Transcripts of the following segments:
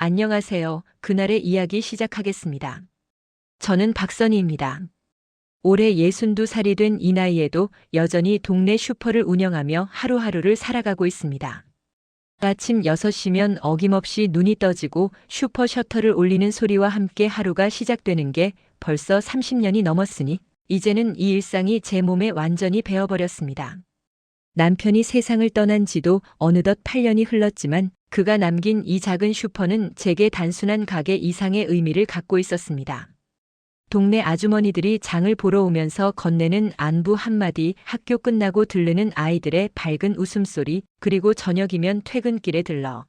안녕하세요. 그날의 이야기 시작하겠습니다. 저는 박선희입니다. 올해 62살이 된 이 나이에도 여전히 동네 슈퍼를 운영하며 하루하루를 살아가고 있습니다. 아침 6시면 어김없이 눈이 떠지고 슈퍼 셔터를 올리는 소리와 함께 하루가 시작되는 게 벌써 30년이 넘었으니 이제는 이 일상이 제 몸에 완전히 배어버렸습니다. 남편이 세상을 떠난 지도 어느덧 8년이 흘렀지만 그가 남긴 이 작은 슈퍼는 제게 단순한 가게 이상의 의미를 갖고 있었습니다. 동네 아주머니들이 장을 보러 오면서 건네는 안부 한마디, 학교 끝나고 들르는 아이들의 밝은 웃음소리, 그리고 저녁이면 퇴근길에 들러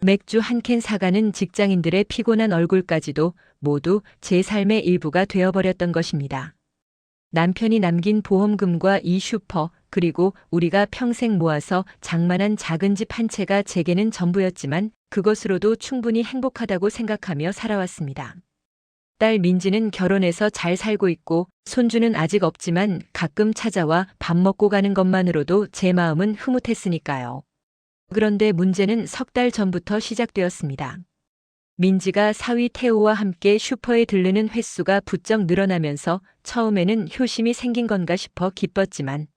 맥주 한 캔 사가는 직장인들의 피곤한 얼굴까지도 모두 제 삶의 일부가 되어버렸던 것입니다. 남편이 남긴 보험금과 이 슈퍼, 그리고 우리가 평생 모아서 장만한 작은 집 한 채가 제게는 전부였지만 그것으로도 충분히 행복하다고 생각하며 살아왔습니다. 딸 민지는 결혼해서 잘 살고 있고 손주는 아직 없지만 가끔 찾아와 밥 먹고 가는 것만으로도 제 마음은 흐뭇했으니까요. 그런데 문제는 석 달 전부터 시작되었습니다. 민지가 사위 태우와 함께 슈퍼에 들르는 횟수가 부쩍 늘어나면서 처음에는 효심이 생긴 건가 싶어 기뻤지만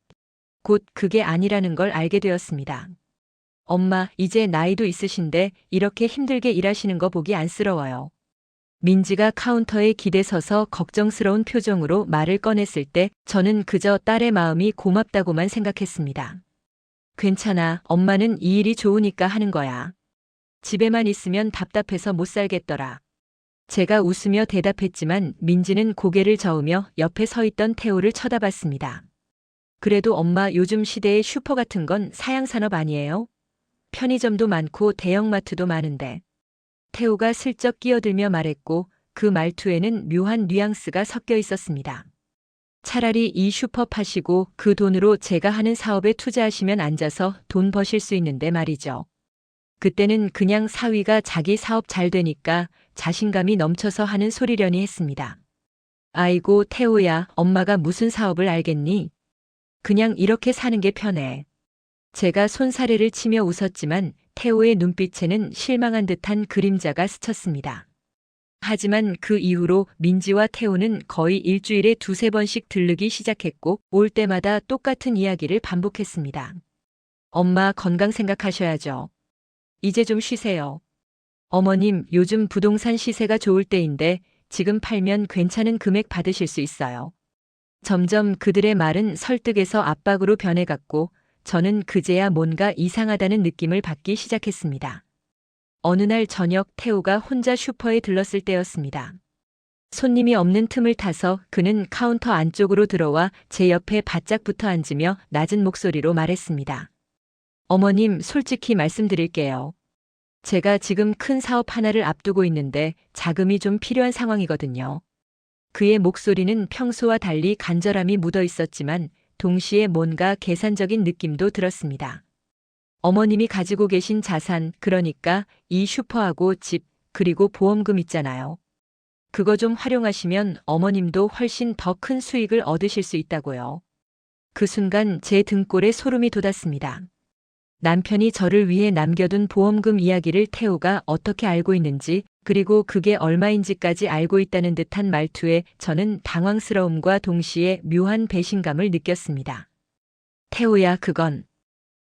곧 그게 아니라는 걸 알게 되었습니다. 엄마, 이제 나이도 있으신데 이렇게 힘들게 일하시는 거 보기 안쓰러워요. 민지가 카운터에 기대 서서 걱정스러운 표정으로 말을 꺼냈을 때 저는 그저 딸의 마음이 고맙다고만 생각했습니다. 괜찮아, 엄마는 이 일이 좋으니까 하는 거야. 집에만 있으면 답답해서 못 살겠더라. 제가 웃으며 대답했지만 민지는 고개를 저으며 옆에 서 있던 태호를 쳐다봤습니다. 그래도 엄마, 요즘 시대에 슈퍼 같은 건 사양산업 아니에요? 편의점도 많고 대형마트도 많은데. 태호가 슬쩍 끼어들며 말했고 그 말투에는 묘한 뉘앙스가 섞여 있었습니다. 차라리 이 슈퍼 파시고 그 돈으로 제가 하는 사업에 투자하시면 앉아서 돈 버실 수 있는데 말이죠. 그때는 그냥 사위가 자기 사업 잘 되니까 자신감이 넘쳐서 하는 소리려니 했습니다. 아이고 태호야, 엄마가 무슨 사업을 알겠니? 그냥 이렇게 사는 게 편해. 제가 손사래를 치며 웃었지만 태호의 눈빛에는 실망한 듯한 그림자가 스쳤습니다. 하지만 그 이후로 민지와 태호는 거의 일주일에 2~3번씩 들르기 시작했고 올 때마다 똑같은 이야기를 반복했습니다. 엄마, 건강 생각하셔야죠. 이제 좀 쉬세요. 어머님, 요즘 부동산 시세가 좋을 때인데 지금 팔면 괜찮은 금액 받으실 수 있어요. 점점 그들의 말은 설득에서 압박으로 변해갔고 저는 그제야 뭔가 이상하다는 느낌을 받기 시작했습니다. 어느 날 저녁 태호가 혼자 슈퍼에 들렀을 때였습니다. 손님이 없는 틈을 타서 그는 카운터 안쪽으로 들어와 제 옆에 바짝 붙어 앉으며 낮은 목소리로 말했습니다. 어머님, 솔직히 말씀드릴게요. 제가 지금 큰 사업 하나를 앞두고 있는데 자금이 좀 필요한 상황이거든요. 그의 목소리는 평소와 달리 간절함이 묻어 있었지만 동시에 뭔가 계산적인 느낌도 들었습니다. 어머님이 가지고 계신 자산, 그러니까 이 슈퍼하고 집, 그리고 보험금 있잖아요. 그거 좀 활용하시면 어머님도 훨씬 더 큰 수익을 얻으실 수 있다고요. 그 순간 제 등골에 소름이 돋았습니다. 남편이 저를 위해 남겨둔 보험금 이야기를 태호가 어떻게 알고 있는지, 그리고 그게 얼마인지까지 알고 있다는 듯한 말투에 저는 당황스러움과 동시에 묘한 배신감을 느꼈습니다. 태호야, 그건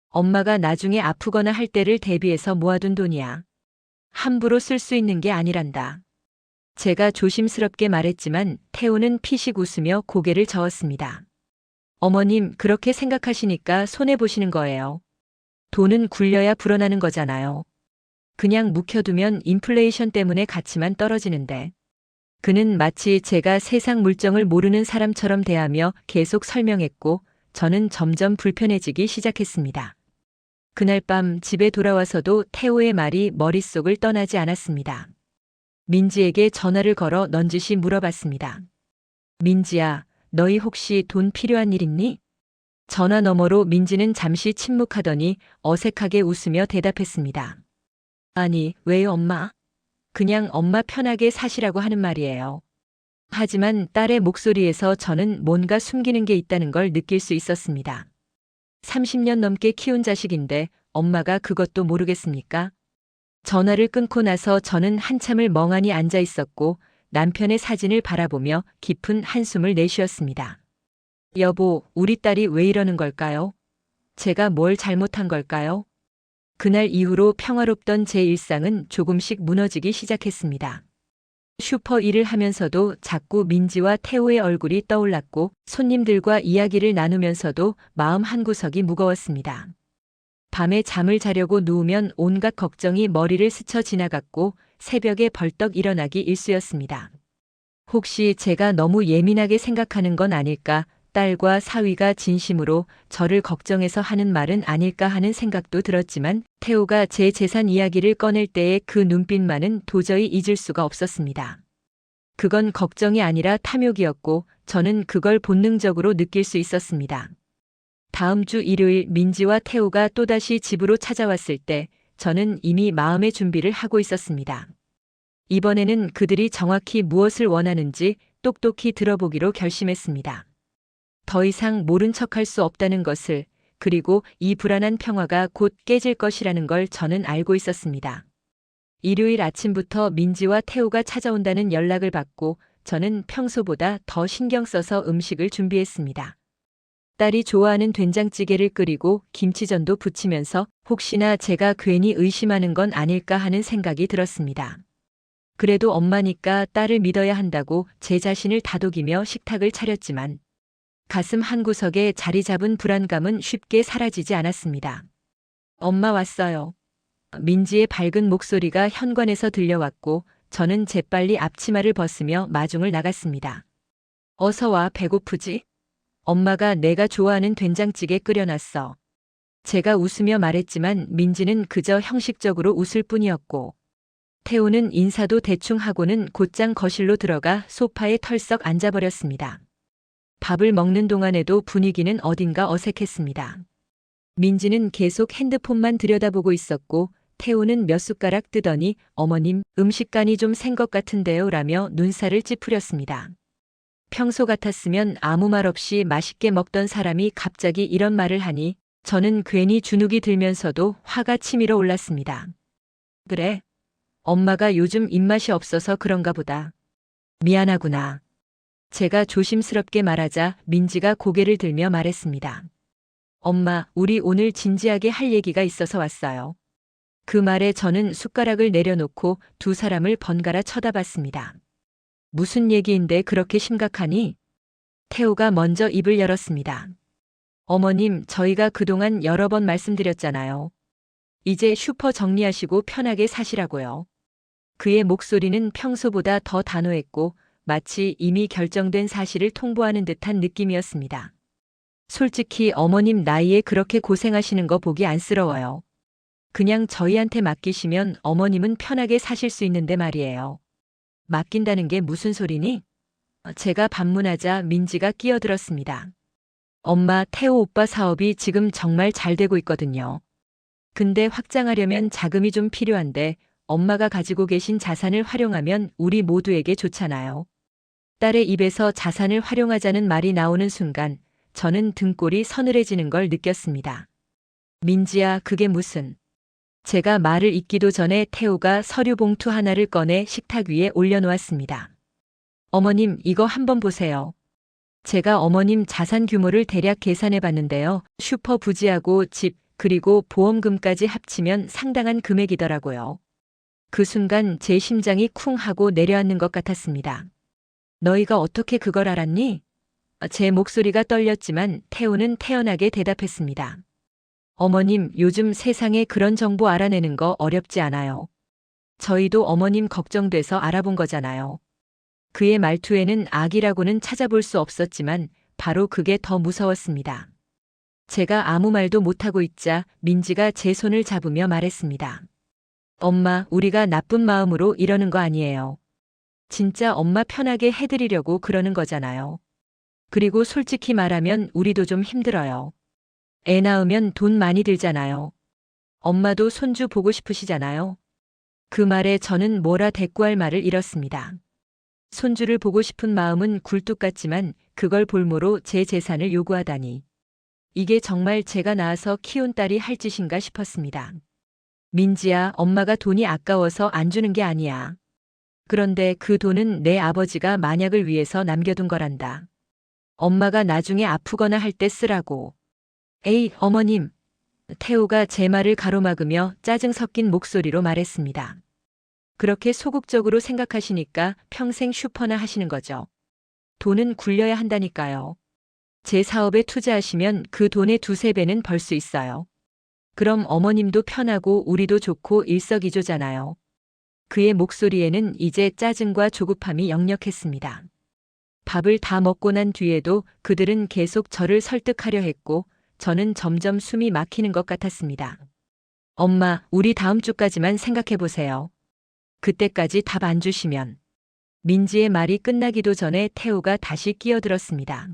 엄마가 나중에 아프거나 할 때를 대비해서 모아둔 돈이야. 함부로 쓸 수 있는 게 아니란다. 제가 조심스럽게 말했지만 태호는 피식 웃으며 고개를 저었습니다. 어머님, 그렇게 생각하시니까 손해보시는 거예요. 돈은 굴려야 불어나는 거잖아요. 그냥 묵혀두면 인플레이션 때문에 가치만 떨어지는데. 그는 마치 제가 세상 물정을 모르는 사람처럼 대하며 계속 설명했고 저는 점점 불편해지기 시작했습니다. 그날 밤 집에 돌아와서도 태호의 말이 머릿속을 떠나지 않았습니다. 민지에게 전화를 걸어 넌지시 물어봤습니다. 민지야, 너희 혹시 돈 필요한 일 있니? 전화 너머로 민지는 잠시 침묵하더니 어색하게 웃으며 대답했습니다. 아니, 왜요 엄마? 그냥 엄마 편하게 사시라고 하는 말이에요. 하지만 딸의 목소리에서 저는 뭔가 숨기는 게 있다는 걸 느낄 수 있었습니다. 30년 넘게 키운 자식인데 엄마가 그것도 모르겠습니까? 전화를 끊고 나서 저는 한참을 멍하니 앉아 있었고 남편의 사진을 바라보며 깊은 한숨을 내쉬었습니다. 여보, 우리 딸이 왜 이러는 걸까요? 제가 뭘 잘못한 걸까요? 그날 이후로 평화롭던 제 일상은 조금씩 무너지기 시작했습니다. 슈퍼 일을 하면서도 자꾸 민지와 태호의 얼굴이 떠올랐고 손님들과 이야기를 나누면서도 마음 한구석이 무거웠습니다. 밤에 잠을 자려고 누우면 온갖 걱정이 머리를 스쳐 지나갔고 새벽에 벌떡 일어나기 일쑤였습니다. 혹시 제가 너무 예민하게 생각하는 건 아닐까, 딸과 사위가 진심으로 저를 걱정해서 하는 말은 아닐까 하는 생각도 들었지만 태호가 제 재산 이야기를 꺼낼 때의 그 눈빛만은 도저히 잊을 수가 없었습니다. 그건 걱정이 아니라 탐욕이었고 저는 그걸 본능적으로 느낄 수 있었습니다. 다음 주 일요일 민지와 태호가 또다시 집으로 찾아왔을 때 저는 이미 마음의 준비를 하고 있었습니다. 이번에는 그들이 정확히 무엇을 원하는지 똑똑히 들어보기로 결심했습니다. 더 이상 모른 척할 수 없다는 것을, 그리고 이 불안한 평화가 곧 깨질 것이라는 걸 저는 알고 있었습니다. 일요일 아침부터 민지와 태호가 찾아온다는 연락을 받고 저는 평소보다 더 신경 써서 음식을 준비했습니다. 딸이 좋아하는 된장찌개를 끓이고 김치전도 부치면서 혹시나 제가 괜히 의심하는 건 아닐까 하는 생각이 들었습니다. 그래도 엄마니까 딸을 믿어야 한다고 제 자신을 다독이며 식탁을 차렸지만 가슴 한구석에 자리 잡은 불안감은 쉽게 사라지지 않았습니다. 엄마 왔어요. 민지의 밝은 목소리가 현관에서 들려왔고 저는 재빨리 앞치마를 벗으며 마중을 나갔습니다. 어서 와, 배고프지? 엄마가 내가 좋아하는 된장찌개 끓여놨어. 제가 웃으며 말했지만 민지는 그저 형식적으로 웃을 뿐이었고 태호는 인사도 대충 하고는 곧장 거실로 들어가 소파에 털썩 앉아버렸습니다. 밥을 먹는 동안에도 분위기는 어딘가 어색했습니다. 민지는 계속 핸드폰만 들여다보고 있었고 태호는 몇 숟가락 뜨더니 어머님, 음식간이 좀 센 것 같은데요 라며 눈살을 찌푸렸습니다. 평소 같았으면 아무 말 없이 맛있게 먹던 사람이 갑자기 이런 말을 하니 저는 괜히 주눅이 들면서도 화가 치밀어 올랐습니다. 그래, 엄마가 요즘 입맛이 없어서 그런가 보다. 미안하구나. 제가 조심스럽게 말하자 민지가 고개를 들며 말했습니다. 엄마, 우리 오늘 진지하게 할 얘기가 있어서 왔어요. 그 말에 저는 숟가락을 내려놓고 두 사람을 번갈아 쳐다봤습니다. 무슨 얘기인데 그렇게 심각하니? 태호가 먼저 입을 열었습니다. 어머님, 저희가 그동안 여러 번 말씀드렸잖아요. 이제 슈퍼 정리하시고 편하게 사시라고요. 그의 목소리는 평소보다 더 단호했고 마치 이미 결정된 사실을 통보하는 듯한 느낌이었습니다. 솔직히 어머님 나이에 그렇게 고생하시는 거 보기 안쓰러워요. 그냥 저희한테 맡기시면 어머님은 편하게 사실 수 있는데 말이에요. 맡긴다는 게 무슨 소리니? 제가 반문하자 민지가 끼어들었습니다. 엄마, 태호 오빠 사업이 지금 정말 잘 되고 있거든요. 근데 확장하려면 자금이 좀 필요한데 엄마가 가지고 계신 자산을 활용하면 우리 모두에게 좋잖아요. 딸의 입에서 자산을 활용하자는 말이 나오는 순간 저는 등골이 서늘해지는 걸 느꼈습니다. 민지야, 그게 무슨... 제가 말을 잇기도 전에 태호가 서류 봉투 하나를 꺼내 식탁 위에 올려놓았습니다. 어머님, 이거 한번 보세요. 제가 어머님 자산 규모를 대략 계산해 봤는데요. 슈퍼 부지하고 집, 그리고 보험금까지 합치면 상당한 금액이더라고요. 그 순간 제 심장이 쿵 하고 내려앉는 것 같았습니다. 너희가 어떻게 그걸 알았니? 제 목소리가 떨렸지만 태호는 태연하게 대답했습니다. 어머님, 요즘 세상에 그런 정보 알아내는 거 어렵지 않아요. 저희도 어머님 걱정돼서 알아본 거잖아요. 그의 말투에는 악이라고는 찾아볼 수 없었지만 바로 그게 더 무서웠습니다. 제가 아무 말도 못하고 있자 민지가 제 손을 잡으며 말했습니다. 엄마, 우리가 나쁜 마음으로 이러는 거 아니에요. 진짜 엄마 편하게 해드리려고 그러는 거잖아요. 그리고 솔직히 말하면 우리도 좀 힘들어요. 애 낳으면 돈 많이 들잖아요. 엄마도 손주 보고 싶으시잖아요. 그 말에 저는 뭐라 대꾸할 말을 잃었습니다. 손주를 보고 싶은 마음은 굴뚝 같지만 그걸 볼모로 제 재산을 요구하다니. 이게 정말 제가 낳아서 키운 딸이 할 짓인가 싶었습니다. 민지야, 엄마가 돈이 아까워서 안 주는 게 아니야. 그런데 그 돈은 내 아버지가 만약을 위해서 남겨둔 거란다. 엄마가 나중에 아프거나 할 때 쓰라고. 에이, 어머님. 태호가 제 말을 가로막으며 짜증 섞인 목소리로 말했습니다. 그렇게 소극적으로 생각하시니까 평생 슈퍼나 하시는 거죠. 돈은 굴려야 한다니까요. 제 사업에 투자하시면 그 돈의 두세 배는 벌 수 있어요. 그럼 어머님도 편하고 우리도 좋고 일석이조잖아요. 그의 목소리에는 이제 짜증과 조급함이 역력했습니다. 밥을 다 먹고 난 뒤에도 그들은 계속 저를 설득하려 했고 저는 점점 숨이 막히는 것 같았습니다. 엄마, 우리 다음 주까지만 생각해 보세요. 그때까지 답 안 주시면. 민지의 말이 끝나기도 전에 태호가 다시 끼어들었습니다.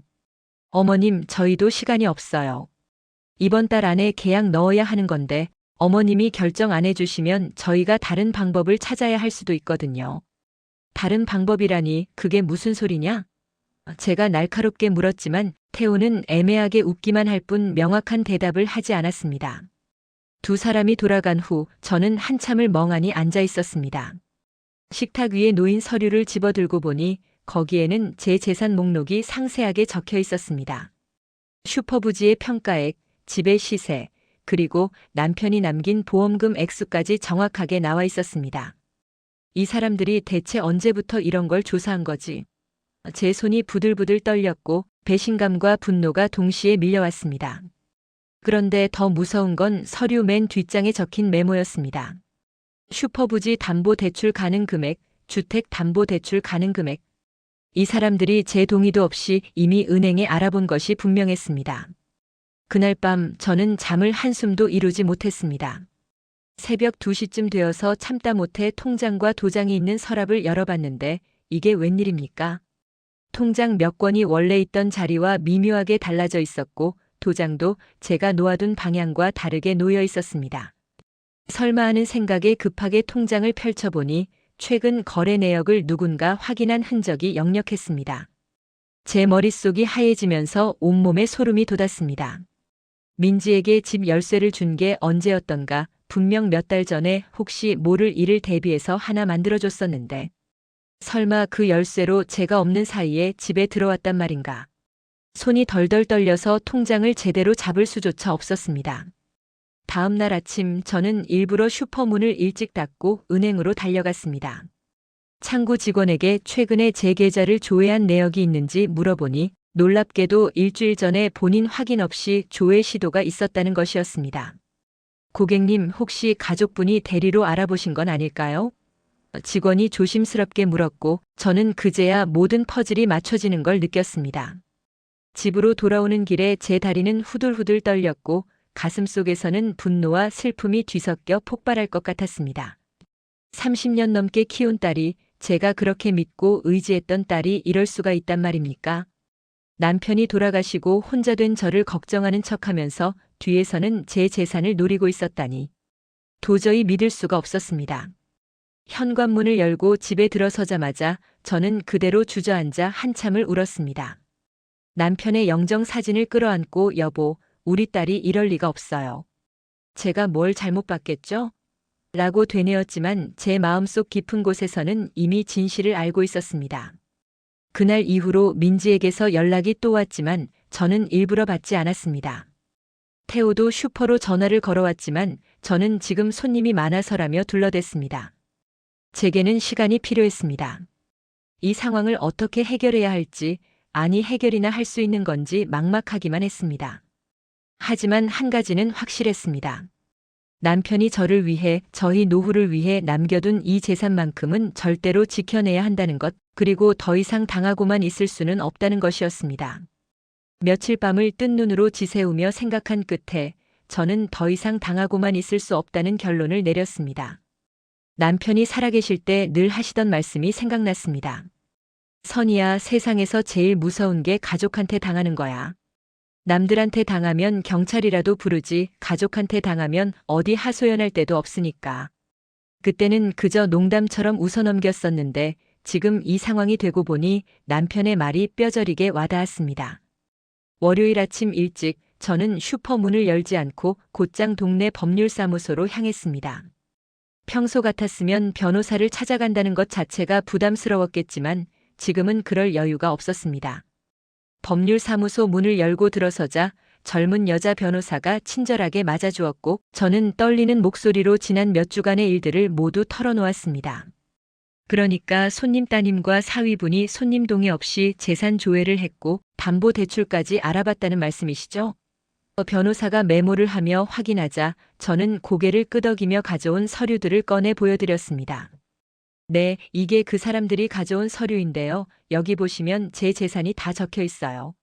어머님, 저희도 시간이 없어요. 이번 달 안에 계약 넣어야 하는 건데 어머님이 결정 안 해주시면 저희가 다른 방법을 찾아야 할 수도 있거든요. 다른 방법이라니 그게 무슨 소리냐? 제가 날카롭게 물었지만 태호는 애매하게 웃기만 할 뿐 명확한 대답을 하지 않았습니다. 두 사람이 돌아간 후 저는 한참을 멍하니 앉아 있었습니다. 식탁 위에 놓인 서류를 집어들고 보니 거기에는 제 재산 목록이 상세하게 적혀 있었습니다. 슈퍼부지의 평가액, 집의 시세, 그리고 남편이 남긴 보험금 액수까지 정확하게 나와 있었습니다. 이 사람들이 대체 언제부터 이런 걸 조사한 거지? 제 손이 부들부들 떨렸고 배신감과 분노가 동시에 밀려왔습니다. 그런데 더 무서운 건 서류 맨 뒷장에 적힌 메모였습니다. 슈퍼부지 담보대출 가능 금액, 주택 담보대출 가능 금액. 이 사람들이 제 동의도 없이 이미 은행에 알아본 것이 분명했습니다. 그날 밤 저는 잠을 한숨도 이루지 못했습니다. 새벽 2시쯤 되어서 참다 못해 통장과 도장이 있는 서랍을 열어봤는데 이게 웬일입니까? 통장 몇 권이 원래 있던 자리와 미묘하게 달라져 있었고 도장도 제가 놓아둔 방향과 다르게 놓여 있었습니다. 설마 하는 생각에 급하게 통장을 펼쳐보니 최근 거래 내역을 누군가 확인한 흔적이 역력했습니다. 제 머릿속이 하얘지면서 온몸에 소름이 돋았습니다. 민지에게 집 열쇠를 준 게 언제였던가 분명 몇 달 전에 혹시 모를 일을 대비해서 하나 만들어줬었는데 설마 그 열쇠로 제가 없는 사이에 집에 들어왔단 말인가. 손이 덜덜 떨려서 통장을 제대로 잡을 수조차 없었습니다. 다음 날 아침 저는 일부러 슈퍼문을 일찍 닫고 은행으로 달려갔습니다. 창구 직원에게 최근에 제 계좌를 조회한 내역이 있는지 물어보니 놀랍게도 일주일 전에 본인 확인 없이 조회 시도가 있었다는 것이었습니다. 고객님, 혹시 가족분이 대리로 알아보신 건 아닐까요? 직원이 조심스럽게 물었고 저는 그제야 모든 퍼즐이 맞춰지는 걸 느꼈습니다. 집으로 돌아오는 길에 제 다리는 후들후들 떨렸고 가슴속에서는 분노와 슬픔이 뒤섞여 폭발할 것 같았습니다. 30년 넘게 키운 딸이, 제가 그렇게 믿고 의지했던 딸이 이럴 수가 있단 말입니까? 남편이 돌아가시고 혼자 된 저를 걱정하는 척하면서 뒤에서는 제 재산을 노리고 있었다니. 도저히 믿을 수가 없었습니다. 현관문을 열고 집에 들어서자마자 저는 그대로 주저앉아 한참을 울었습니다. 남편의 영정 사진을 끌어안고 여보, 우리 딸이 이럴 리가 없어요. 제가 뭘 잘못 봤겠죠? 라고 되뇌었지만 제 마음속 깊은 곳에서는 이미 진실을 알고 있었습니다. 그날 이후로 민지에게서 연락이 또 왔지만 저는 일부러 받지 않았습니다. 태호도 슈퍼로 전화를 걸어왔지만 저는 지금 손님이 많아서라며 둘러댔습니다. 제게는 시간이 필요했습니다. 이 상황을 어떻게 해결해야 할지, 아니 해결이나 할 수 있는 건지 막막하기만 했습니다. 하지만 한 가지는 확실했습니다. 남편이 저를 위해, 저희 노후를 위해 남겨둔 이 재산만큼은 절대로 지켜내야 한다는 것, 그리고 더 이상 당하고만 있을 수는 없다는 것이었습니다. 며칠 밤을 뜬 눈으로 지새우며 생각한 끝에 저는 더 이상 당하고만 있을 수 없다는 결론을 내렸습니다. 남편이 살아계실 때 늘 하시던 말씀이 생각났습니다. 선이야, 세상에서 제일 무서운 게 가족한테 당하는 거야. 남들한테 당하면 경찰이라도 부르지 가족한테 당하면 어디 하소연할 데도 없으니까. 그때는 그저 농담처럼 웃어넘겼었는데 지금 이 상황이 되고 보니 남편의 말이 뼈저리게 와닿았습니다. 월요일 아침 일찍 저는 슈퍼 문을 열지 않고 곧장 동네 법률사무소로 향했습니다. 평소 같았으면 변호사를 찾아간다는 것 자체가 부담스러웠겠지만 지금은 그럴 여유가 없었습니다. 법률사무소 문을 열고 들어서자 젊은 여자 변호사가 친절하게 맞아주었고 저는 떨리는 목소리로 지난 몇 주간의 일들을 모두 털어놓았습니다. 그러니까 손님 따님과 사위분이 손님 동의 없이 재산 조회를 했고 담보 대출까지 알아봤다는 말씀이시죠? 변호사가 메모를 하며 확인하자 저는 고개를 끄덕이며 가져온 서류들을 꺼내 보여드렸습니다. 네, 이게 그 사람들이 가져온 서류인데요. 여기 보시면 제 재산이 다 적혀 있어요.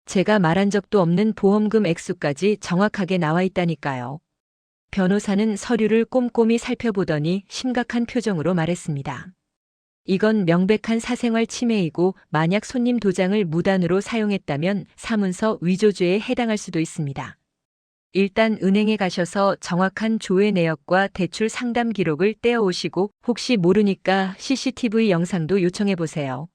제가 말한 적도 없는 보험금 액수까지 정확하게 나와 있다니까요. 변호사는 서류를 꼼꼼히 살펴보더니 심각한 표정으로 말했습니다. 이건 명백한 사생활 침해이고 만약 손님 도장을 무단으로 사용했다면 사문서 위조죄에 해당할 수도 있습니다. 일단 은행에 가셔서 정확한 조회 내역과 대출 상담 기록을 떼어오시고 혹시 모르니까 CCTV 영상도 요청해 보세요.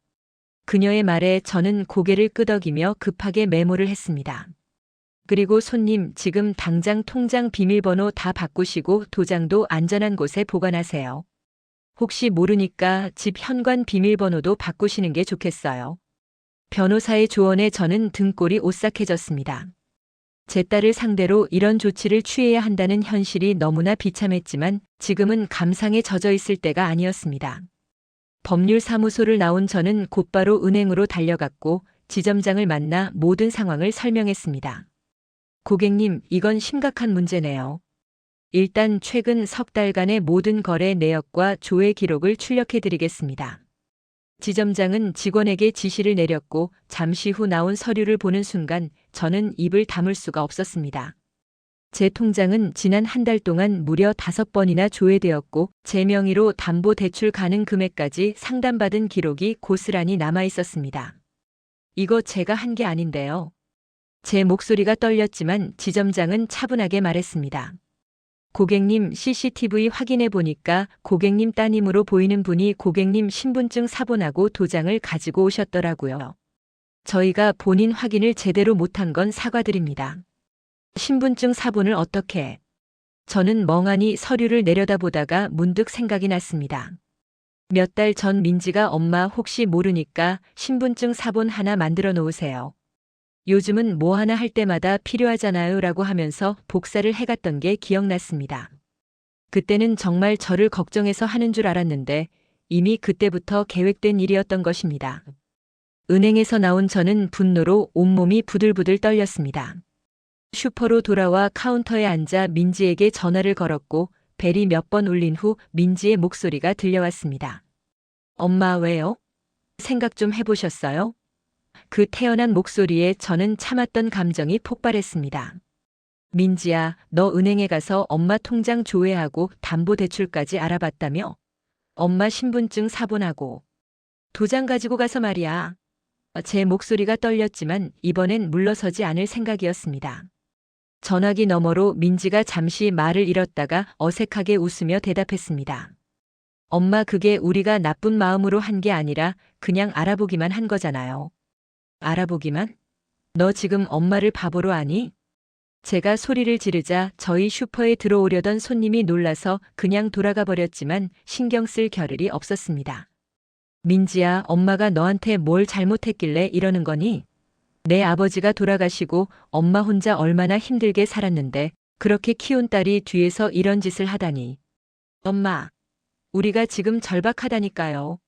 그녀의 말에 저는 고개를 끄덕이며 급하게 메모를 했습니다. 그리고 손님 지금 당장 통장 비밀번호 다 바꾸시고 도장도 안전한 곳에 보관하세요. 혹시 모르니까 집 현관 비밀번호도 바꾸시는 게 좋겠어요. 변호사의 조언에 저는 등골이 오싹해졌습니다. 제 딸을 상대로 이런 조치를 취해야 한다는 현실이 너무나 비참했지만 지금은 감상에 젖어 있을 때가 아니었습니다. 법률사무소를 나온 저는 곧바로 은행으로 달려갔고 지점장을 만나 모든 상황을 설명했습니다. 고객님, 이건 심각한 문제네요. 일단 최근 석 달간의 모든 거래 내역과 조회 기록을 출력해 드리겠습니다. 지점장은 직원에게 지시를 내렸고 잠시 후 나온 서류를 보는 순간 저는 입을 다물 수가 없었습니다. 제 통장은 지난 한 달 동안 무려 5번이나 조회되었고 제 명의로 담보 대출 가능 금액까지 상담받은 기록이 고스란히 남아 있었습니다. 이거 제가 한 게 아닌데요. 제 목소리가 떨렸지만 지점장은 차분하게 말했습니다. 고객님 CCTV 확인해 보니까 고객님 따님으로 보이는 분이 고객님 신분증 사본하고 도장을 가지고 오셨더라고요. 저희가 본인 확인을 제대로 못한 건 사과드립니다. 신분증 사본을 어떻게? 저는 멍하니 서류를 내려다보다가 문득 생각이 났습니다. 몇 달 전 민지가 엄마 혹시 모르니까 신분증 사본 하나 만들어 놓으세요. 요즘은 뭐 하나 할 때마다 필요하잖아요 라고 하면서 복사를 해갔던 게 기억났습니다. 그때는 정말 저를 걱정해서 하는 줄 알았는데 이미 그때부터 계획된 일이었던 것입니다. 은행에서 나온 저는 분노로 온몸이 부들부들 떨렸습니다. 슈퍼로 돌아와 카운터에 앉아 민지에게 전화를 걸었고 벨이 몇 번 울린 후 민지의 목소리가 들려왔습니다. 엄마 왜요? 생각 좀 해보셨어요? 그 태연한 목소리에 저는 참았던 감정이 폭발했습니다. 민지야, 너 은행에 가서 엄마 통장 조회하고 담보대출까지 알아봤다며? 엄마 신분증 사본하고 도장 가지고 가서 말이야. 제 목소리가 떨렸지만 이번엔 물러서지 않을 생각이었습니다. 전화기 너머로 민지가 잠시 말을 잃었다가 어색하게 웃으며 대답했습니다. 엄마 그게 우리가 나쁜 마음으로 한 게 아니라 그냥 알아보기만 한 거잖아요. 알아보기만? 너 지금 엄마를 바보로 아니? 제가 소리를 지르자 저희 슈퍼에 들어오려던 손님이 놀라서 그냥 돌아가 버렸지만 신경 쓸 겨를이 없었습니다. 민지야, 엄마가 너한테 뭘 잘못했길래 이러는 거니? 내 아버지가 돌아가시고 엄마 혼자 얼마나 힘들게 살았는데 그렇게 키운 딸이 뒤에서 이런 짓을 하다니. 엄마, 우리가 지금 절박하다니까요.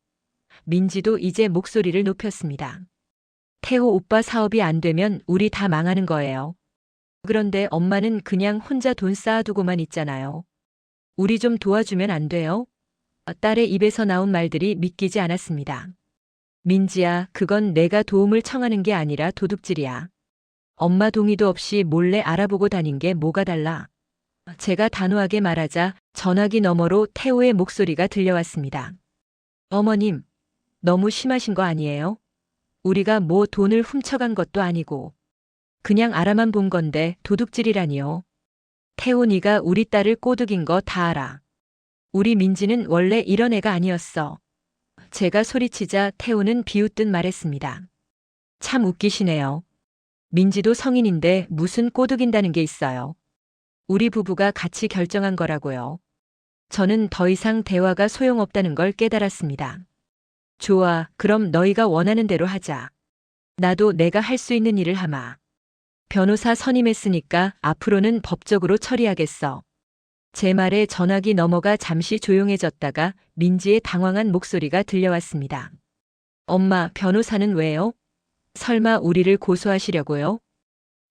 민지도 이제 목소리를 높였습니다. 태호 오빠 사업이 안 되면 우리 다 망하는 거예요. 그런데 엄마는 그냥 혼자 돈 쌓아두고만 있잖아요. 우리 좀 도와주면 안 돼요? 딸의 입에서 나온 말들이 믿기지 않았습니다. 민지야, 그건 내가 도움을 청하는 게 아니라 도둑질이야. 엄마 동의도 없이 몰래 알아보고 다닌 게 뭐가 달라. 제가 단호하게 말하자 전화기 너머로 태호의 목소리가 들려왔습니다. 어머님, 너무 심하신 거 아니에요? 우리가 뭐 돈을 훔쳐간 것도 아니고 그냥 알아만 본 건데 도둑질이라니요. 태호 네가 우리 딸을 꼬드긴 거 다 알아. 우리 민지는 원래 이런 애가 아니었어. 제가 소리치자 태호는 비웃듯 말했습니다. 참 웃기시네요. 민지도 성인인데 무슨 꼬드긴다는 게 있어요. 우리 부부가 같이 결정한 거라고요. 저는 더 이상 대화가 소용없다는 걸 깨달았습니다. 좋아, 그럼 너희가 원하는 대로 하자. 나도 내가 할 수 있는 일을 하마. 변호사 선임했으니까 앞으로는 법적으로 처리하겠어. 제 말에 전화기 넘어가 잠시 조용해졌다가 민지의 당황한 목소리가 들려왔습니다. 엄마, 변호사는 왜요? 설마 우리를 고소하시려고요?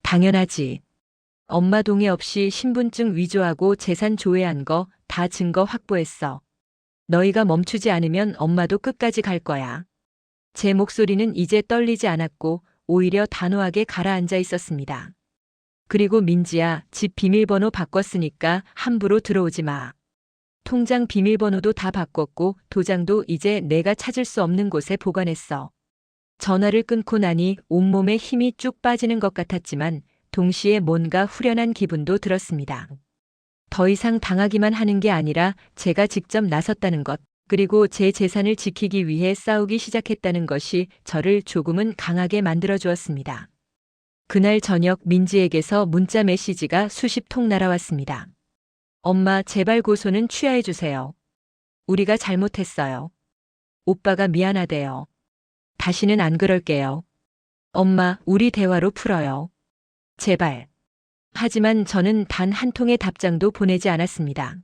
당연하지. 엄마 동의 없이 신분증 위조하고 재산 조회한 거 다 증거 확보했어. 너희가 멈추지 않으면 엄마도 끝까지 갈 거야. 제 목소리는 이제 떨리지 않았고 오히려 단호하게 가라앉아 있었습니다. 그리고 민지야, 집 비밀번호 바꿨으니까 함부로 들어오지 마. 통장 비밀번호도 다 바꿨고 도장도 이제 내가 찾을 수 없는 곳에 보관했어. 전화를 끊고 나니 온몸에 힘이 쭉 빠지는 것 같았지만 동시에 뭔가 후련한 기분도 들었습니다. 더 이상 당하기만 하는 게 아니라 제가 직접 나섰다는 것, 그리고 제 재산을 지키기 위해 싸우기 시작했다는 것이 저를 조금은 강하게 만들어 주었습니다. 그날 저녁 민지에게서 문자 메시지가 수십 통 날아왔습니다. 엄마, 제발 고소는 취하해 주세요. 우리가 잘못했어요. 오빠가 미안하대요. 다시는 안 그럴게요. 엄마, 우리 대화로 풀어요. 제발. 하지만 저는 단 한 통의 답장도 보내지 않았습니다.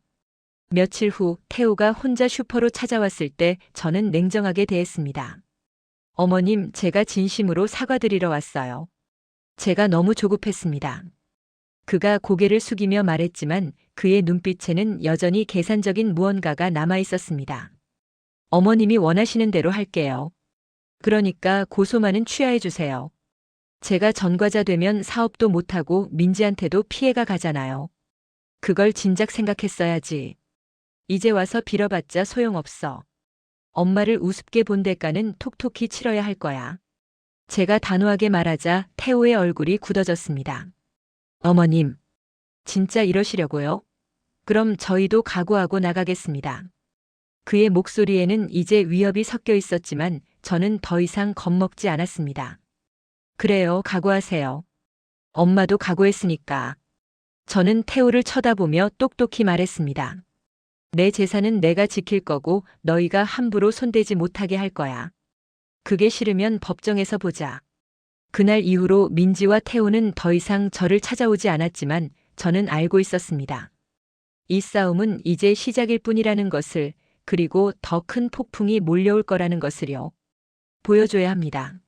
며칠 후 태호가 혼자 슈퍼로 찾아왔을 때 저는 냉정하게 대했습니다. 어머님, 제가 진심으로 사과드리러 왔어요. 제가 너무 조급했습니다. 그가 고개를 숙이며 말했지만 그의 눈빛에는 여전히 계산적인 무언가가 남아 있었습니다. 어머님이 원하시는 대로 할게요. 그러니까 고소만은 취하해 주세요. 제가 전과자 되면 사업도 못하고 민지한테도 피해가 가잖아요. 그걸 진작 생각했어야지. 이제 와서 빌어봤자 소용없어. 엄마를 우습게 본 대가는 톡톡히 치러야 할 거야. 제가 단호하게 말하자 태호의 얼굴이 굳어졌습니다. 어머님, 진짜 이러시려고요? 그럼 저희도 각오하고 나가겠습니다. 그의 목소리에는 이제 위협이 섞여 있었지만 저는 더 이상 겁먹지 않았습니다. 그래요, 각오하세요. 엄마도 각오했으니까. 저는 태호를 쳐다보며 똑똑히 말했습니다. 내 재산은 내가 지킬 거고 너희가 함부로 손대지 못하게 할 거야. 그게 싫으면 법정에서 보자. 그날 이후로 민지와 태호는 더 이상 저를 찾아오지 않았지만 저는 알고 있었습니다. 이 싸움은 이제 시작일 뿐이라는 것을, 그리고 더 큰 폭풍이 몰려올 거라는 것을요. 보여줘야 합니다.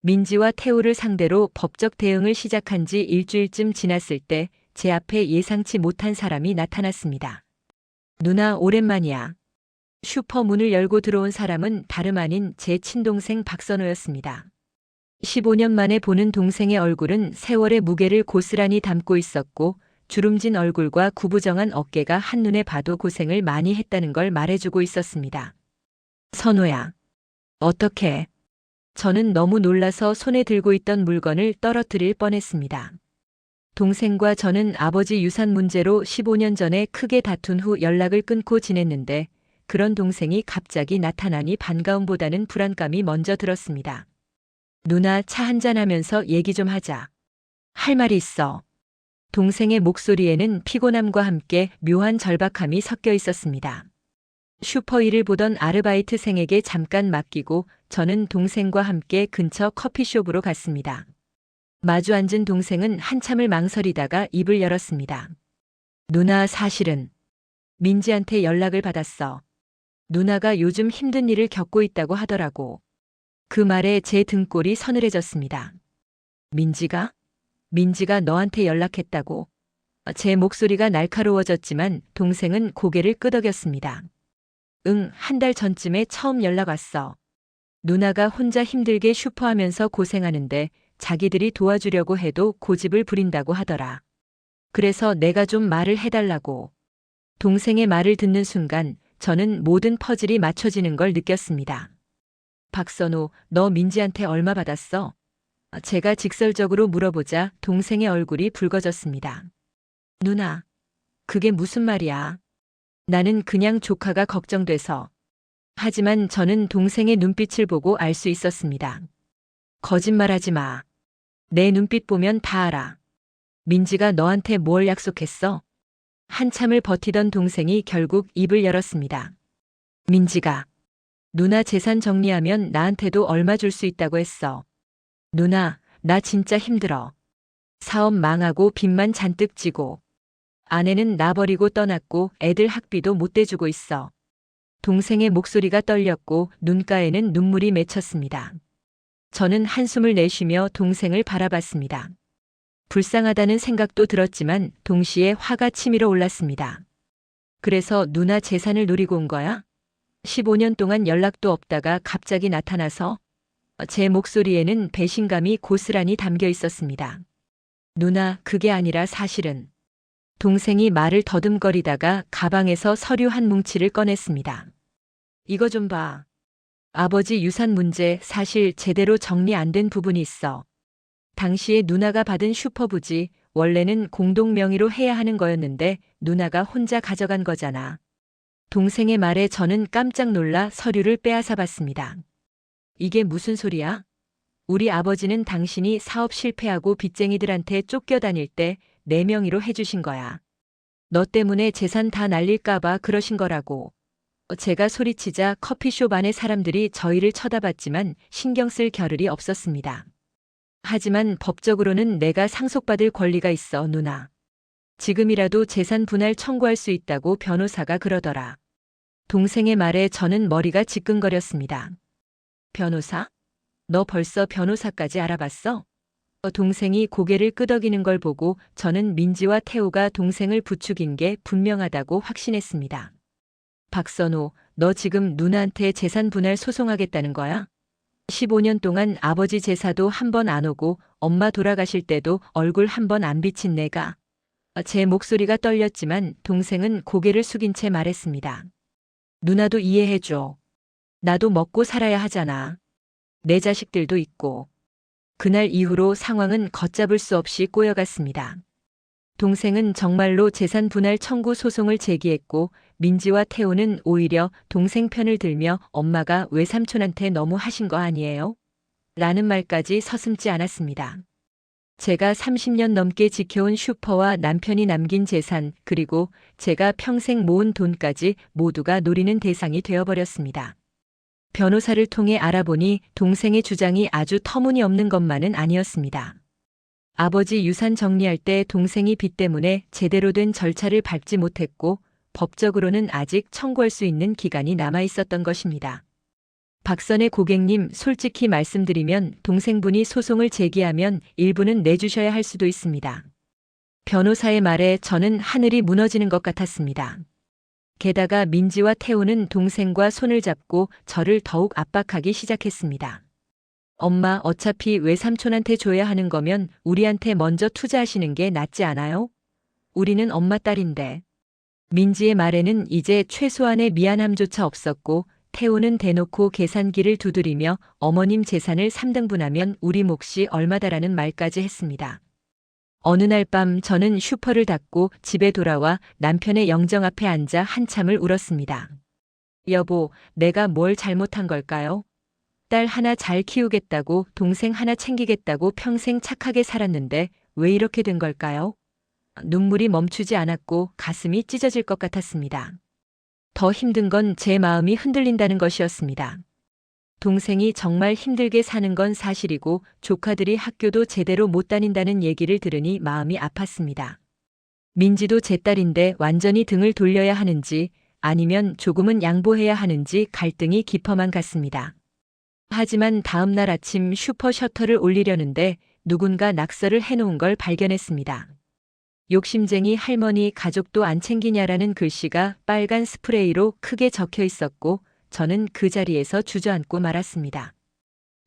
민지와 태호를 상대로 법적 대응을 시작한 지 일주일쯤 지났을 때 제 앞에 예상치 못한 사람이 나타났습니다. 누나, 오랜만이야. 슈퍼 문을 열고 들어온 사람은 다름 아닌 제 친동생 박선호였습니다. 15년 만에 보는 동생의 얼굴은 세월의 무게를 고스란히 담고 있었고 주름진 얼굴과 구부정한 어깨가 한눈에 봐도 고생을 많이 했다는 걸 말해주고 있었습니다. 선호야. 어떡해. 저는 너무 놀라서 손에 들고 있던 물건을 떨어뜨릴 뻔했습니다. 동생과 저는 아버지 유산 문제로 15년 전에 크게 다툰 후 연락을 끊고 지냈는데 그런 동생이 갑자기 나타나니 반가움보다는 불안감이 먼저 들었습니다. 누나, 차 한잔하면서 얘기 좀 하자. 할 말이 있어. 동생의 목소리에는 피곤함과 함께 묘한 절박함이 섞여 있었습니다. 슈퍼 일을 보던 아르바이트생에게 잠깐 맡기고 저는 동생과 함께 근처 커피숍으로 갔습니다. 마주 앉은 동생은 한참을 망설이다가 입을 열었습니다. 누나, 사실은 민지한테 연락을 받았어. 누나가 요즘 힘든 일을 겪고 있다고 하더라고. 그 말에 제 등골이 서늘해졌습니다. 민지가? 민지가 너한테 연락했다고. 제 목소리가 날카로워졌지만 동생은 고개를 끄덕였습니다. 응, 한 달 전쯤에 처음 연락 왔어. 누나가 혼자 힘들게 슈퍼하면서 고생하는데 자기들이 도와주려고 해도 고집을 부린다고 하더라. 그래서 내가 좀 말을 해달라고. 동생의 말을 듣는 순간 저는 모든 퍼즐이 맞춰지는 걸 느꼈습니다. 박선호, 너 민지한테 얼마 받았어? 제가 직설적으로 물어보자 동생의 얼굴이 붉어졌습니다. 누나, 그게 무슨 말이야? 나는 그냥 조카가 걱정돼서. 하지만 저는 동생의 눈빛을 보고 알 수 있었습니다. 거짓말하지 마. 내 눈빛 보면 다 알아. 민지가 너한테 뭘 약속했어? 한참을 버티던 동생이 결국 입을 열었습니다. 민지가 누나 재산 정리하면 나한테도 얼마 줄 수 있다고 했어. 누나, 나 진짜 힘들어. 사업 망하고 빚만 잔뜩 지고. 아내는 나 버리고 떠났고 애들 학비도 못 대주고 있어. 동생의 목소리가 떨렸고 눈가에는 눈물이 맺혔습니다. 저는 한숨을 내쉬며 동생을 바라봤습니다. 불쌍하다는 생각도 들었지만 동시에 화가 치밀어 올랐습니다. 그래서 누나 재산을 노리고 온 거야? 15년 동안 연락도 없다가 갑자기 나타나서 제 목소리에는 배신감이 고스란히 담겨 있었습니다. 누나, 그게 아니라 사실은. 동생이 말을 더듬거리다가 가방에서 서류 한 뭉치를 꺼냈습니다. 이거 좀 봐. 아버지 유산 문제 사실 제대로 정리 안 된 부분이 있어. 당시에 누나가 받은 슈퍼부지 원래는 공동 명의로 해야 하는 거였는데 누나가 혼자 가져간 거잖아. 동생의 말에 저는 깜짝 놀라 서류를 빼앗아 봤습니다. 이게 무슨 소리야? 우리 아버지는 당신이 사업 실패하고 빚쟁이들한테 쫓겨다닐 때 내 명의로 해주신 거야. 너 때문에 재산 다 날릴까봐 그러신 거라고. 제가 소리치자 커피숍 안의 사람들이 저희를 쳐다봤지만 신경 쓸 겨를이 없었습니다. 하지만 법적으로는 내가 상속받을 권리가 있어, 누나. 지금이라도 재산 분할 청구할 수 있다고 변호사가 그러더라. 동생의 말에 저는 머리가 지끈거렸습니다. 변호사? 너 벌써 변호사까지 알아봤어? 동생이 고개를 끄덕이는 걸 보고 저는 민지와 태호가 동생을 부추긴 게 분명하다고 확신했습니다. 박선호, 너 지금 누나한테 재산 분할 소송하겠다는 거야? 15년 동안 아버지 제사도 한 번 안 오고 엄마 돌아가실 때도 얼굴 한 번 안 비친 내가. 제 목소리가 떨렸지만 동생은 고개를 숙인 채 말했습니다. 누나도 이해해줘. 나도 먹고 살아야 하잖아. 내 자식들도 있고. 그날 이후로 상황은 걷잡을 수 없이 꼬여갔습니다. 동생은 정말로 재산 분할 청구 소송을 제기했고 민지와 태호는 오히려 동생 편을 들며 엄마가 외삼촌한테 너무 하신 거 아니에요? 라는 말까지 서슴지 않았습니다. 제가 30년 넘게 지켜온 슈퍼와 남편이 남긴 재산 그리고 제가 평생 모은 돈까지 모두가 노리는 대상이 되어버렸습니다. 변호사를 통해 알아보니 동생의 주장이 아주 터무니없는 것만은 아니었습니다. 아버지 유산 정리할 때 동생이 빚 때문에 제대로 된 절차를 밟지 못했고 법적으로는 아직 청구할 수 있는 기간이 남아 있었던 것입니다. 박선의 고객님, 솔직히 말씀드리면 동생분이 소송을 제기하면 일부는 내주셔야 할 수도 있습니다. 변호사의 말에 저는 하늘이 무너지는 것 같았습니다. 게다가 민지와 태호는 동생과 손을 잡고 저를 더욱 압박하기 시작했습니다. 엄마, 어차피 외삼촌한테 줘야 하는 거면 우리한테 먼저 투자하시는 게 낫지 않아요? 우리는 엄마 딸인데. 민지의 말에는 이제 최소한의 미안함조차 없었고 태호는 대놓고 계산기를 두드리며 어머님 재산을 3등분하면 우리 몫이 얼마다라는 말까지 했습니다. 어느 날 밤 저는 슈퍼를 닫고 집에 돌아와 남편의 영정 앞에 앉아 한참을 울었습니다. 여보, 내가 뭘 잘못한 걸까요? 딸 하나 잘 키우겠다고 동생 하나 챙기겠다고 평생 착하게 살았는데 왜 이렇게 된 걸까요? 눈물이 멈추지 않았고 가슴이 찢어질 것 같았습니다. 더 힘든 건 제 마음이 흔들린다는 것이었습니다. 동생이 정말 힘들게 사는 건 사실이고 조카들이 학교도 제대로 못 다닌다는 얘기를 들으니 마음이 아팠습니다. 민지도 제 딸인데 완전히 등을 돌려야 하는지 아니면 조금은 양보해야 하는지 갈등이 깊어만 갔습니다. 하지만 다음 날 아침 슈퍼 셔터를 올리려는데 누군가 낙서를 해놓은 걸 발견했습니다. 욕심쟁이 할머니 가족도 안 챙기냐라는 글씨가 빨간 스프레이로 크게 적혀 있었고 저는 그 자리에서 주저앉고 말았습니다.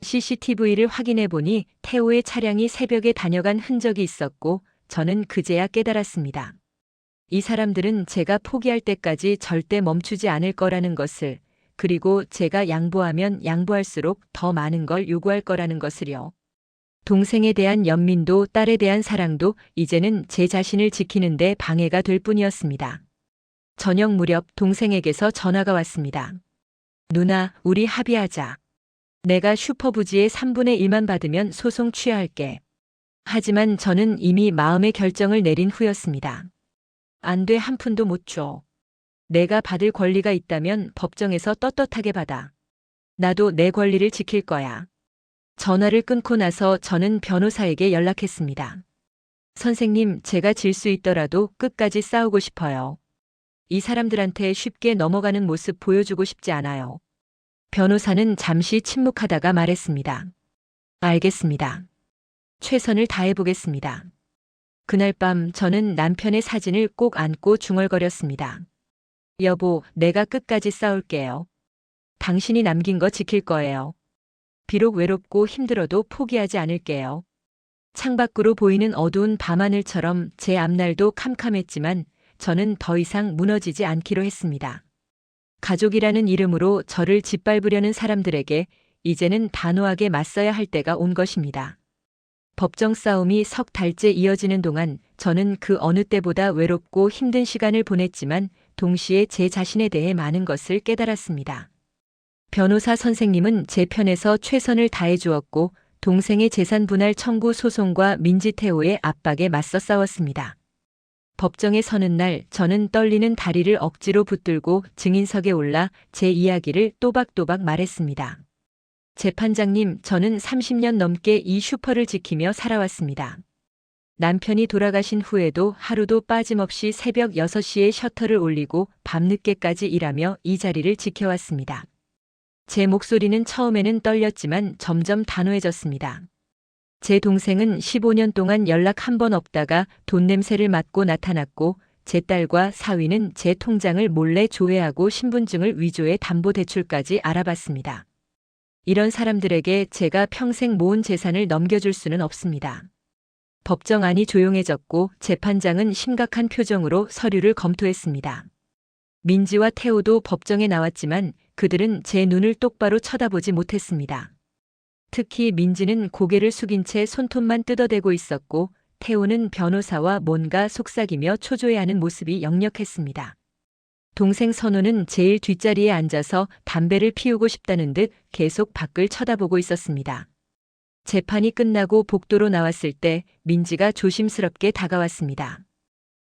CCTV를 확인해 보니 태호의 차량이 새벽에 다녀간 흔적이 있었고 저는 그제야 깨달았습니다. 이 사람들은 제가 포기할 때까지 절대 멈추지 않을 거라는 것을, 그리고 제가 양보하면 양보할수록 더 많은 걸 요구할 거라는 것을요. 동생에 대한 연민도 딸에 대한 사랑도 이제는 제 자신을 지키는 데 방해가 될 뿐이었습니다. 저녁 무렵 동생에게서 전화가 왔습니다. 누나, 우리 합의하자. 내가 슈퍼부지의 3분의 1만 받으면 소송 취하할게. 하지만 저는 이미 마음의 결정을 내린 후였습니다. 안 돼, 한 푼도 못 줘. 내가 받을 권리가 있다면 법정에서 떳떳하게 받아. 나도 내 권리를 지킬 거야. 전화를 끊고 나서 저는 변호사에게 연락했습니다. 선생님, 제가 질 수 있더라도 끝까지 싸우고 싶어요. 이 사람들한테 쉽게 넘어가는 모습 보여주고 싶지 않아요. 변호사는 잠시 침묵하다가 말했습니다. 알겠습니다. 최선을 다해보겠습니다. 그날 밤 저는 남편의 사진을 꼭 안고 중얼거렸습니다. 여보, 내가 끝까지 싸울게요. 당신이 남긴 거 지킬 거예요. 비록 외롭고 힘들어도 포기하지 않을게요. 창밖으로 보이는 어두운 밤하늘처럼 제 앞날도 캄캄했지만 저는 더 이상 무너지지 않기로 했습니다. 가족이라는 이름으로 저를 짓밟으려는 사람들에게 이제는 단호하게 맞서야 할 때가 온 것입니다. 법정 싸움이 석 달째 이어지는 동안 저는 그 어느 때보다 외롭고 힘든 시간을 보냈지만 동시에 제 자신에 대해 많은 것을 깨달았습니다. 변호사 선생님은 제 편에서 최선을 다해 주었고 동생의 재산 분할 청구 소송과 민지태호의 압박에 맞서 싸웠습니다. 법정에 서는 날 저는 떨리는 다리를 억지로 붙들고 증인석에 올라 제 이야기를 또박또박 말했습니다. 재판장님, 저는 30년 넘게 이 슈퍼를 지키며 살아왔습니다. 남편이 돌아가신 후에도 하루도 빠짐없이 새벽 6시에 셔터를 올리고 밤늦게까지 일하며 이 자리를 지켜왔습니다. 제 목소리는 처음에는 떨렸지만 점점 단호해졌습니다. 제 동생은 15년 동안 연락 한 번 없다가 돈 냄새를 맡고 나타났고 제 딸과 사위는 제 통장을 몰래 조회하고 신분증을 위조해 담보대출까지 알아봤습니다. 이런 사람들에게 제가 평생 모은 재산을 넘겨줄 수는 없습니다. 법정 안이 조용해졌고 재판장은 심각한 표정으로 서류를 검토했습니다. 민지와 태호도 법정에 나왔지만 그들은 제 눈을 똑바로 쳐다보지 못했습니다. 특히 민지는 고개를 숙인 채 손톱만 뜯어대고 있었고 태호는 변호사와 뭔가 속삭이며 초조해하는 모습이 역력했습니다. 동생 선우는 제일 뒷자리에 앉아서 담배를 피우고 싶다는 듯 계속 밖을 쳐다보고 있었습니다. 재판이 끝나고 복도로 나왔을 때 민지가 조심스럽게 다가왔습니다.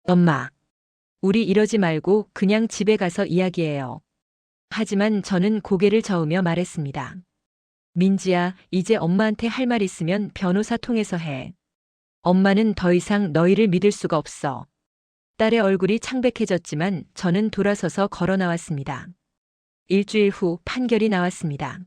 엄마, 우리 이러지 말고 그냥 집에 가서 이야기해요. 하지만 저는 고개를 저으며 말했습니다. 민지야, 이제 엄마한테 할 말 있으면 변호사 통해서 해. 엄마는 더 이상 너희를 믿을 수가 없어. 딸의 얼굴이 창백해졌지만 저는 돌아서서 걸어 나왔습니다. 일주일 후 판결이 나왔습니다.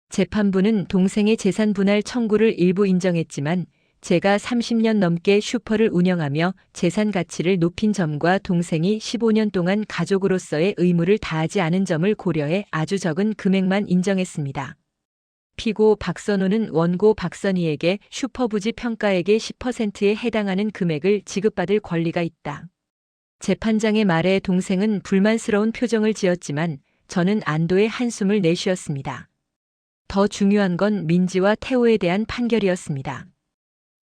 재판부는 동생의 재산 분할 청구를 일부 인정했지만 제가 30년 넘게 슈퍼를 운영하며 재산 가치를 높인 점과 동생이 15년 동안 가족으로서의 의무를 다하지 않은 점을 고려해 아주 적은 금액만 인정했습니다. 피고 박선호는 원고 박선희에게 슈퍼부지 평가액의 10%에 해당하는 금액을 지급받을 권리가 있다. 재판장의 말에 동생은 불만스러운 표정을 지었지만 저는 안도의 한숨을 내쉬었습니다. 더 중요한 건 민지와 태호에 대한 판결이었습니다.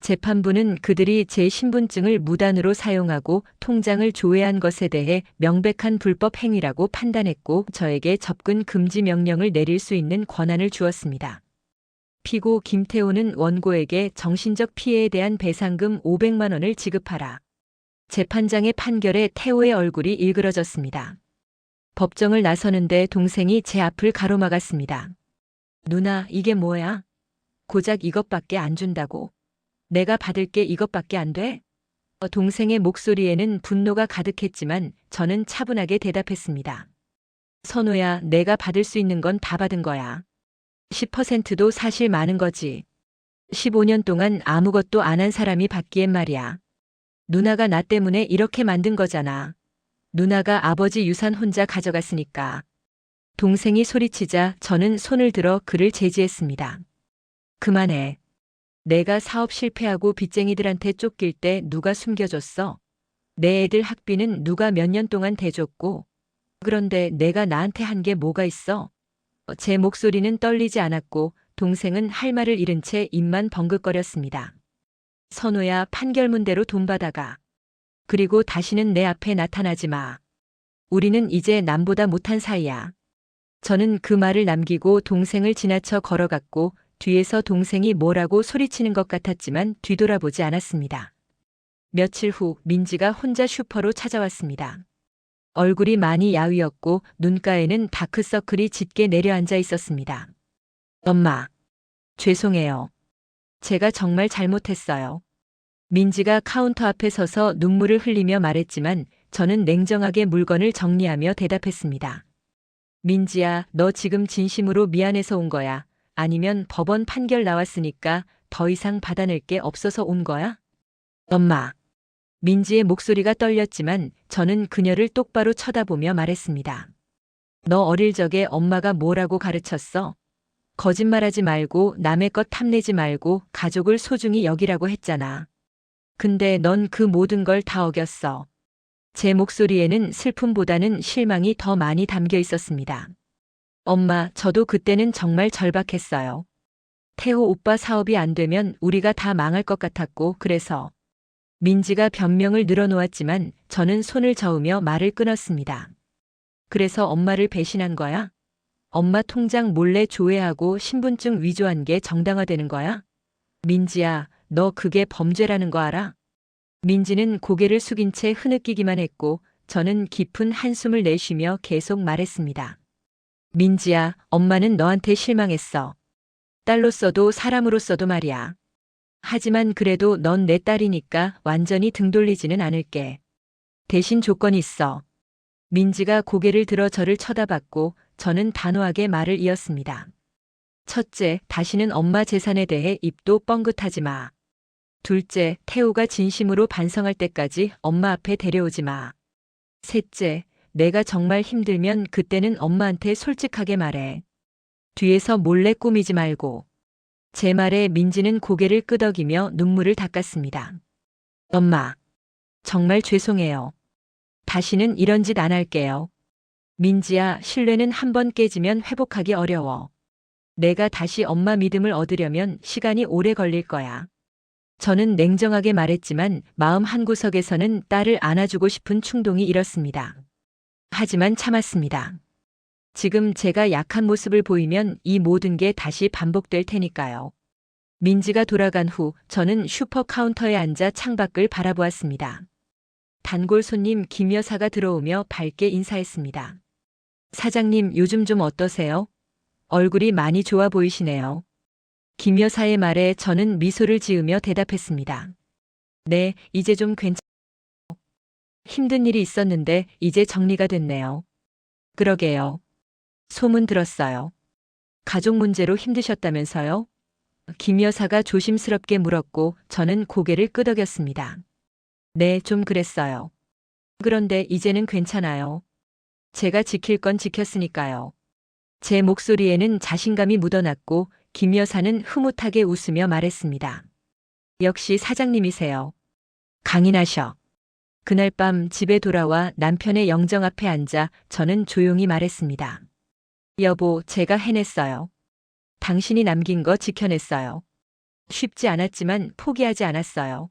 재판부는 그들이 제 신분증을 무단으로 사용하고 통장을 조회한 것에 대해 명백한 불법 행위라고 판단했고 저에게 접근 금지 명령을 내릴 수 있는 권한을 주었습니다. 피고 김태호는 원고에게 정신적 피해에 대한 배상금 500만 원을 지급하라. 재판장의 판결에 태호의 얼굴이 일그러졌습니다. 법정을 나서는데 동생이 제 앞을 가로막았습니다. 누나, 이게 뭐야? 고작 이것밖에 안 준다고. 내가 받을 게 이것밖에 안 돼? 동생의 목소리에는 분노가 가득했지만 저는 차분하게 대답했습니다. 선호야, 내가 받을 수 있는 건 다 받은 거야. 10%도 사실 많은 거지. 15년 동안 아무것도 안 한 사람이 받기엔 말이야. 누나가 나 때문에 이렇게 만든 거잖아. 누나가 아버지 유산 혼자 가져갔으니까. 동생이 소리치자 저는 손을 들어 그를 제지했습니다. 그만해. 내가 사업 실패하고 빚쟁이들한테 쫓길 때 누가 숨겨줬어? 내 애들 학비는 누가 몇 년 동안 대줬고. 그런데 내가 나한테 한 게 뭐가 있어? 제 목소리는 떨리지 않았고 동생은 할 말을 잃은 채 입만 벙긋거렸습니다. 선호야, 판결문대로 돈 받아가. 그리고 다시는 내 앞에 나타나지 마. 우리는 이제 남보다 못한 사이야. 저는 그 말을 남기고 동생을 지나쳐 걸어갔고 뒤에서 동생이 뭐라고 소리치는 것 같았지만 뒤돌아보지 않았습니다. 며칠 후 민지가 혼자 슈퍼로 찾아왔습니다. 얼굴이 많이 야위었고 눈가에는 다크서클이 짙게 내려앉아 있었습니다. 엄마, 죄송해요. 제가 정말 잘못했어요. 민지가 카운터 앞에 서서 눈물을 흘리며 말했지만 저는 냉정하게 물건을 정리하며 대답했습니다. 민지야, 너 지금 진심으로 미안해서 온 거야? 아니면 법원 판결 나왔으니까 더 이상 받아낼 게 없어서 온 거야? 엄마. 민지의 목소리가 떨렸지만 저는 그녀를 똑바로 쳐다보며 말했습니다. 너 어릴 적에 엄마가 뭐라고 가르쳤어? 거짓말하지 말고 남의 것 탐내지 말고 가족을 소중히 여기라고 했잖아. 근데 넌 그 모든 걸 다 어겼어. 제 목소리에는 슬픔보다는 실망이 더 많이 담겨 있었습니다. 엄마, 저도 그때는 정말 절박했어요. 태호 오빠 사업이 안 되면 우리가 다 망할 것 같았고 그래서 민지가 변명을 늘어놓았지만 저는 손을 저으며 말을 끊었습니다. 그래서 엄마를 배신한 거야? 엄마 통장 몰래 조회하고 신분증 위조한 게 정당화되는 거야? 민지야, 너 그게 범죄라는 거 알아? 민지는 고개를 숙인 채 흐느끼기만 했고 저는 깊은 한숨을 내쉬며 계속 말했습니다. 민지야, 엄마는 너한테 실망했어. 딸로서도 사람으로서도 말이야. 하지만 그래도 넌 내 딸이니까 완전히 등 돌리지는 않을게. 대신 조건이 있어. 민지가 고개를 들어 저를 쳐다봤고 저는 단호하게 말을 이었습니다. 첫째, 다시는 엄마 재산에 대해 입도 뻥긋하지 마. 둘째, 태호가 진심으로 반성할 때까지 엄마 앞에 데려오지 마. 셋째, 내가 정말 힘들면 그때는 엄마한테 솔직하게 말해. 뒤에서 몰래 꾸미지 말고. 제 말에 민지는 고개를 끄덕이며 눈물을 닦았습니다. 엄마, 정말 죄송해요. 다시는 이런 짓 안 할게요. 민지야, 신뢰는 한번 깨지면 회복하기 어려워. 내가 다시 엄마 믿음을 얻으려면 시간이 오래 걸릴 거야. 저는 냉정하게 말했지만 마음 한구석에서는 딸을 안아주고 싶은 충동이 일었습니다. 하지만 참았습니다. 지금 제가 약한 모습을 보이면 이 모든 게 다시 반복될 테니까요. 민지가 돌아간 후 저는 슈퍼 카운터에 앉아 창밖을 바라보았습니다. 단골 손님 김 여사가 들어오며 밝게 인사했습니다. 사장님, 요즘 좀 어떠세요? 얼굴이 많이 좋아 보이시네요. 김 여사의 말에 저는 미소를 지으며 대답했습니다. 네, 이제 좀 괜찮아요. 힘든 일이 있었는데 이제 정리가 됐네요. 그러게요. 소문 들었어요. 가족 문제로 힘드셨다면서요? 김 여사가 조심스럽게 물었고 저는 고개를 끄덕였습니다. 네, 좀 그랬어요. 그런데 이제는 괜찮아요. 제가 지킬 건 지켰으니까요. 제 목소리에는 자신감이 묻어났고 김 여사는 흐뭇하게 웃으며 말했습니다. 역시 사장님이세요. 강인하셔. 그날 밤 집에 돌아와 남편의 영정 앞에 앉아 저는 조용히 말했습니다. 여보, 제가 해냈어요. 당신이 남긴 거 지켜냈어요. 쉽지 않았지만 포기하지 않았어요.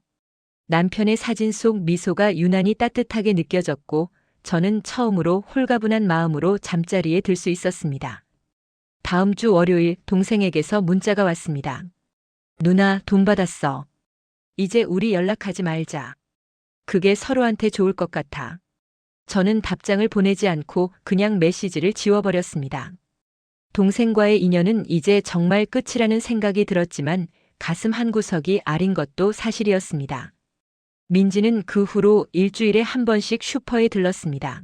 남편의 사진 속 미소가 유난히 따뜻하게 느껴졌고 저는 처음으로 홀가분한 마음으로 잠자리에 들 수 있었습니다. 다음 주 월요일 동생에게서 문자가 왔습니다. 누나, 돈 받았어. 이제 우리 연락하지 말자. 그게 서로한테 좋을 것 같아. 저는 답장을 보내지 않고 그냥 메시지를 지워버렸습니다. 동생과의 인연은 이제 정말 끝이라는 생각이 들었지만 가슴 한구석이 아린 것도 사실이었습니다. 민지는 그 후로 일주일에 한 번씩 슈퍼에 들렀습니다.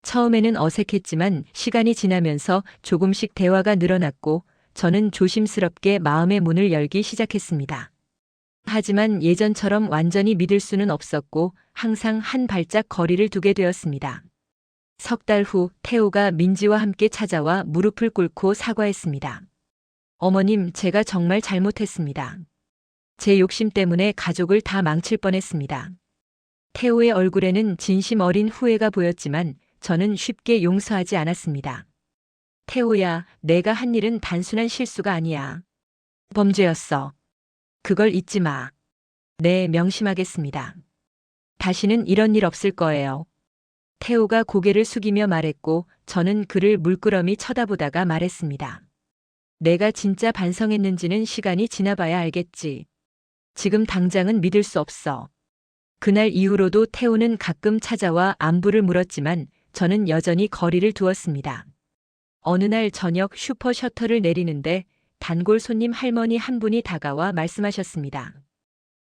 처음에는 어색했지만 시간이 지나면서 조금씩 대화가 늘어났고 저는 조심스럽게 마음의 문을 열기 시작했습니다. 하지만 예전처럼 완전히 믿을 수는 없었고 항상 한 발짝 거리를 두게 되었습니다. 석 달 후 태호가 민지와 함께 찾아와 무릎을 꿇고 사과했습니다. 어머님, 제가 정말 잘못했습니다. 제 욕심 때문에 가족을 다 망칠 뻔했습니다. 태호의 얼굴에는 진심 어린 후회가 보였지만 저는 쉽게 용서하지 않았습니다. 태호야, 내가 한 일은 단순한 실수가 아니야. 범죄였어. 그걸 잊지 마. 네, 명심하겠습니다. 다시는 이런 일 없을 거예요. 태호가 고개를 숙이며 말했고 저는 그를 물끄러미 쳐다보다가 말했습니다. 내가 진짜 반성했는지는 시간이 지나봐야 알겠지. 지금 당장은 믿을 수 없어. 그날 이후로도 태호는 가끔 찾아와 안부를 물었지만 저는 여전히 거리를 두었습니다. 어느 날 저녁 슈퍼 셔터를 내리는데 단골 손님 할머니 한 분이 다가와 말씀하셨습니다.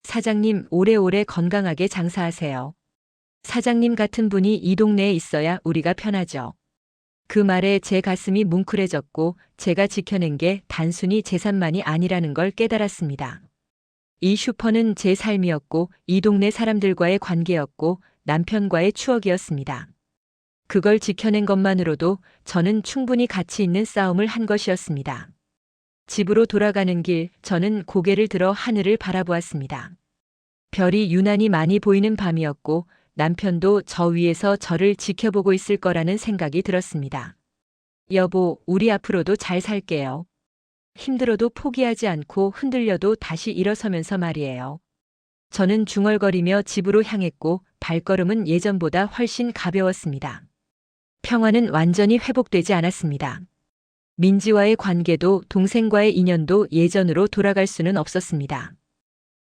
사장님, 오래오래 건강하게 장사하세요. 사장님 같은 분이 이 동네에 있어야 우리가 편하죠. 그 말에 제 가슴이 뭉클해졌고 제가 지켜낸 게 단순히 재산만이 아니라는 걸 깨달았습니다. 이 슈퍼는 제 삶이었고 이 동네 사람들과의 관계였고 남편과의 추억이었습니다. 그걸 지켜낸 것만으로도 저는 충분히 가치 있는 싸움을 한 것이었습니다. 집으로 돌아가는 길, 저는 고개를 들어 하늘을 바라보았습니다. 별이 유난히 많이 보이는 밤이었고 남편도 저 위에서 저를 지켜보고 있을 거라는 생각이 들었습니다. 여보, 우리 앞으로도 잘 살게요. 힘들어도 포기하지 않고 흔들려도 다시 일어서면서 말이에요. 저는 중얼거리며 집으로 향했고 발걸음은 예전보다 훨씬 가벼웠습니다. 평화는 완전히 회복되지 않았습니다. 민지와의 관계도 동생과의 인연도 예전으로 돌아갈 수는 없었습니다.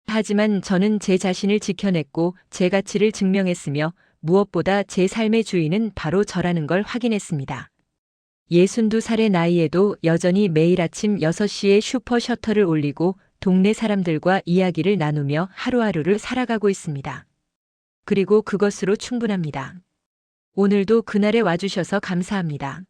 하지만 저는 제 자신을 지켜냈고 제 가치를 증명했으며 무엇보다 제 삶의 주인은 바로 저라는 걸 확인했습니다. 62살의 나이에도 여전히 매일 아침 6시에 슈퍼 셔터를 올리고 동네 사람들과 이야기를 나누며 하루하루를 살아가고 있습니다. 그리고 그것으로 충분합니다. 오늘도 그날에 와주셔서 감사합니다.